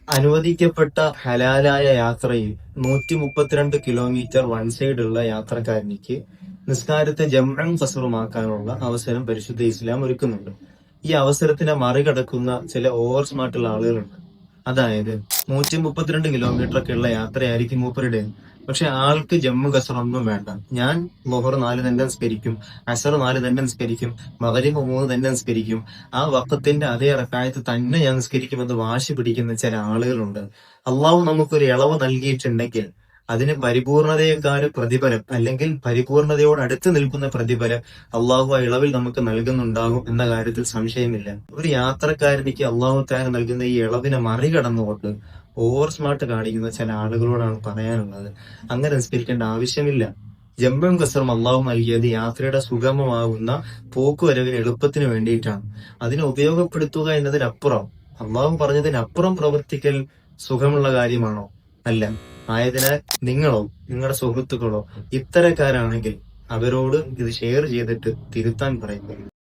അനുവദിക്കപ്പെട്ട ഹലാലായ യാത്രയിൽ 132 കിലോമീറ്റർ വൺ സൈഡ് ഉള്ള യാത്രക്കാരനിക്ക് നിസ്കാരത്തെ ജംഉം ഖസ്റുമാക്കാനുള്ള അവസരം പരിശുദ്ധ ഇസ്ലാം ഒരുക്കുന്നുണ്ട്. ഈ അവസരത്തിനെ മറികടക്കുന്ന ചില ഓവർ സ്മാർട്ടുള്ള ആളുകളുണ്ട്. അതായത് 132 കിലോമീറ്റർ ഒക്കെ ഉള്ള യാത്രയായിരിക്കും മൂപ്പരുടെ, പക്ഷെ ആൾക്ക് ജമ്മു കസറൊന്നും വേണ്ട. ഞാൻ ളുഹർ 4 തന്നെ നിസ്കരിക്കും, അസർ 4 തന്നെ നിസ്കരിക്കും, മഗ്രിബ് 3 തന്നെ നിസ്കരിക്കും, ആ വഖത്തിന്റെ അതേ റക്അത്ത് തന്നെ ഞാൻ നിസ്കരിക്കുമെന്ന് വാശി പിടിക്കുന്ന ചില ആളുകളുണ്ട്. അള്ളാഹു നമുക്കൊരു ഇളവ് നൽകിയിട്ടുണ്ടെങ്കിൽ അതിന് പരിപൂർണതയേക്കാൾ പ്രതിഫലം, അല്ലെങ്കിൽ പരിപൂർണതയോട് അടുത്ത് നിൽക്കുന്ന പ്രതിഫലം അള്ളാഹു ആ ഇളവിൽ നമുക്ക് നൽകുന്നുണ്ടാകും എന്ന കാര്യത്തിൽ സംശയമില്ല. ഒരു യാത്രക്കാരനിക്ക് അള്ളാഹു താൻ നൽകുന്ന ഈ ഇളവിനെ മറികടന്നുകൊണ്ട് ഓവർ സ്മാർട്ട് കാണിക്കുന്ന ചില ആളുകളോടാണ് പറയാനുള്ളത്. അങ്ങനെ നിസ്കരിക്കേണ്ട ആവശ്യമില്ല. ജംഉം ഖസ്റും അള്ളാഹു നൽകിയത് യാത്രയുടെ സുഗമമാകുന്ന പോക്കുവരവിന് എളുപ്പത്തിന് വേണ്ടിയിട്ടാണ്. അതിനെ ഉപയോഗപ്പെടുത്തുക എന്നതിനപ്പുറം, അള്ളാഹു പറഞ്ഞതിനപ്പുറം പ്രവർത്തിക്കൽ സുഖമുള്ള കാര്യമാണോ? അല്ല. ആയതിനാൽ നിങ്ങളോ നിങ്ങളുടെ സുഹൃത്തുക്കളോ ഇത്തരക്കാരാണെങ്കിൽ അവരോട് ഇത് ഷെയർ ചെയ്തിട്ട് തിരുത്താൻ പറയുക.